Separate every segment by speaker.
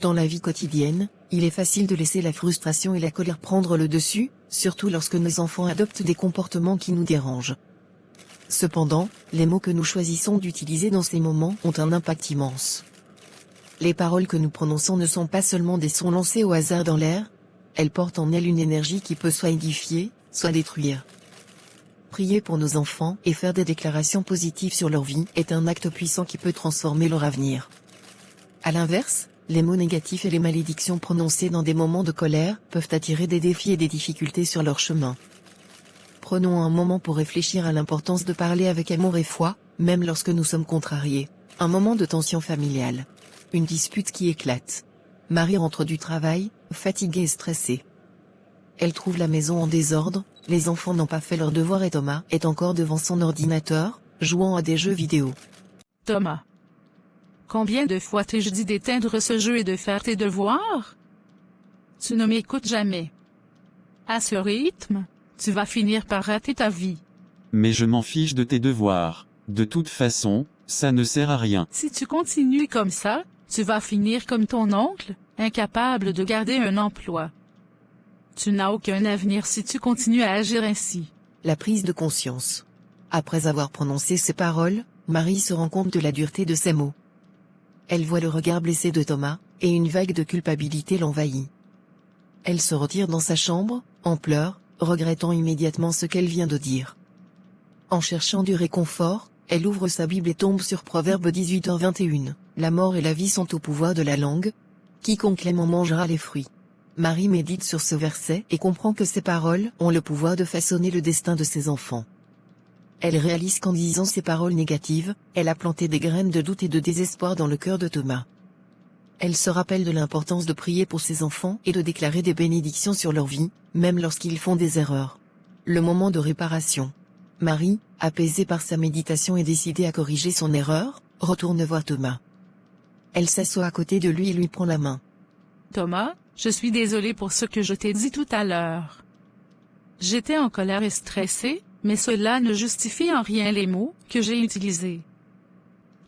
Speaker 1: Dans la vie quotidienne, il est facile de laisser la frustration et la colère prendre le dessus, surtout lorsque nos enfants adoptent des comportements qui nous dérangent. Cependant, les mots que nous choisissons d'utiliser dans ces moments ont un impact immense. Les paroles que nous prononçons ne sont pas seulement des sons lancés au hasard dans l'air, elles portent en elles une énergie qui peut soit édifier, soit détruire. Prier pour nos enfants et faire des déclarations positives sur leur vie est un acte puissant qui peut transformer leur avenir. À l'inverse, les mots négatifs et les malédictions prononcées dans des moments de colère peuvent attirer des défis et des difficultés sur leur chemin. Prenons un moment pour réfléchir à l'importance de parler avec amour et foi, même lorsque nous sommes contrariés. Un moment de tension familiale. Une dispute qui éclate. Marie rentre du travail, fatiguée et stressée. Elle trouve la maison en désordre, les enfants n'ont pas fait leur devoir et Thomas est encore devant son ordinateur, jouant à des jeux vidéo.
Speaker 2: Thomas, combien de fois t'ai-je dit d'éteindre ce jeu et de faire tes devoirs? Tu ne m'écoutes jamais. À ce rythme, tu vas finir par rater ta vie.
Speaker 3: Mais je m'en fiche de tes devoirs. De toute façon, ça ne sert à rien.
Speaker 2: Si tu continues comme ça, tu vas finir comme ton oncle, incapable de garder un emploi. Tu n'as aucun avenir si tu continues à agir ainsi.
Speaker 1: La prise de conscience. Après avoir prononcé ces paroles, Marie se rend compte de la dureté de ses mots. Elle voit le regard blessé de Thomas, et une vague de culpabilité l'envahit. Elle se retire dans sa chambre, en pleurs, regrettant immédiatement ce qu'elle vient de dire. En cherchant du réconfort, elle ouvre sa Bible et tombe sur Proverbe 18h21. La mort et la vie sont au pouvoir de la langue. Quiconque l'aime en mangera les fruits. Marie médite sur ce verset et comprend que ces paroles ont le pouvoir de façonner le destin de ses enfants. Elle réalise qu'en disant ces paroles négatives, elle a planté des graines de doute et de désespoir dans le cœur de Thomas. Elle se rappelle de l'importance de prier pour ses enfants et de déclarer des bénédictions sur leur vie, même lorsqu'ils font des erreurs. Le moment de réparation. Marie, apaisée par sa méditation et décidée à corriger son erreur, retourne voir Thomas. Elle s'assoit à côté de lui et lui prend la main.
Speaker 2: Thomas, je suis désolée pour ce que je t'ai dit tout à l'heure. J'étais en colère et stressée, mais cela ne justifie en rien les mots que j'ai utilisés.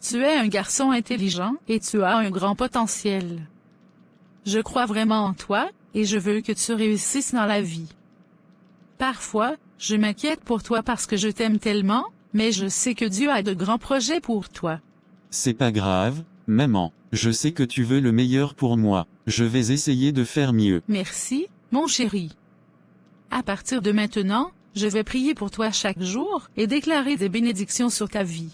Speaker 2: Tu es un garçon intelligent et tu as un grand potentiel. Je crois vraiment en toi, et je veux que tu réussisses dans la vie. Parfois, je m'inquiète pour toi parce que je t'aime tellement, mais je sais que Dieu a de grands projets pour toi.
Speaker 3: C'est pas grave, maman, je sais que tu veux le meilleur pour moi, je vais essayer de faire mieux.
Speaker 2: Merci, mon chéri. À partir de maintenant, je vais prier pour toi chaque jour et déclarer des bénédictions sur ta vie.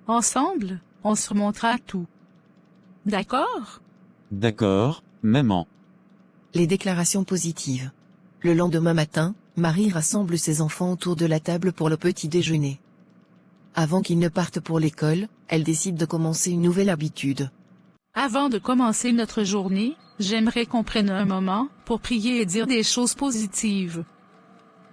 Speaker 2: Ensemble, on surmontera tout. D'accord?
Speaker 3: D'accord, maman.
Speaker 1: Les déclarations positives. Le lendemain matin, Marie rassemble ses enfants autour de la table pour le petit déjeuner. Avant qu'ils ne partent pour l'école, elle décide de commencer une nouvelle habitude.
Speaker 2: Avant de commencer notre journée, j'aimerais qu'on prenne un moment pour prier et dire des choses positives.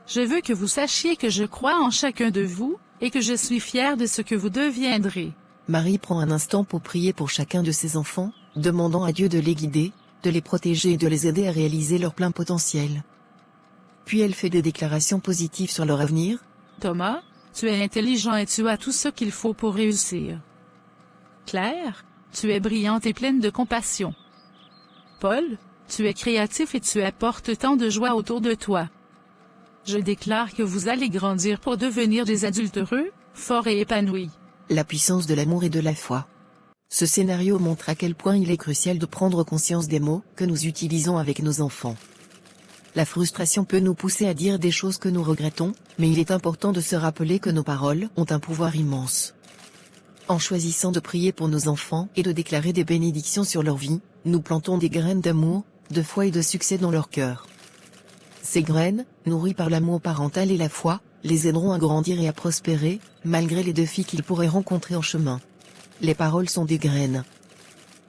Speaker 2: Je veux que vous sachiez que je crois en chacun de vous, et que je suis fière de ce que vous deviendrez.
Speaker 1: Marie prend un instant pour prier pour chacun de ses enfants, demandant à Dieu de les guider, de les protéger et de les aider à réaliser leur plein potentiel. Puis elle fait des déclarations positives sur leur avenir.
Speaker 2: Thomas, tu es intelligent et tu as tout ce qu'il faut pour réussir. Claire, tu es brillante et pleine de compassion. Paul, tu es créatif et tu apportes tant de joie autour de toi. Je déclare que vous allez grandir pour devenir des adultes heureux, forts et épanouis.
Speaker 1: La puissance de l'amour et de la foi. Ce scénario montre à quel point il est crucial de prendre conscience des mots que nous utilisons avec nos enfants. La frustration peut nous pousser à dire des choses que nous regrettons, mais il est important de se rappeler que nos paroles ont un pouvoir immense. En choisissant de prier pour nos enfants et de déclarer des bénédictions sur leur vie, nous plantons des graines d'amour, de foi et de succès dans leur cœur. Ces graines, nourries par l'amour parental et la foi, les aideront à grandir et à prospérer, malgré les défis qu'ils pourraient rencontrer en chemin. Les paroles sont des graines.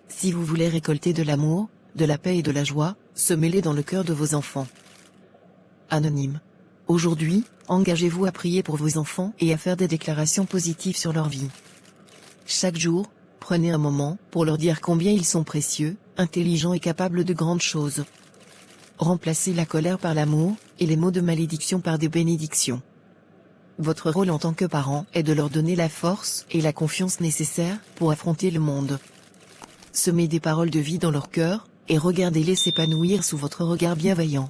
Speaker 1: Si vous voulez récolter de l'amour, de la paix et de la joie, semez-les dans le cœur de vos enfants. Anonyme. Aujourd'hui, engagez-vous à prier pour vos enfants et à faire des déclarations positives sur leur vie. Chaque jour, prenez un moment pour leur dire combien ils sont précieux, intelligents et capables de grandes choses. Remplacez la colère par l'amour, et les mots de malédiction par des bénédictions. Votre rôle en tant que parent est de leur donner la force et la confiance nécessaires pour affronter le monde. Semez des paroles de vie dans leur cœur, et regardez-les s'épanouir sous votre regard bienveillant.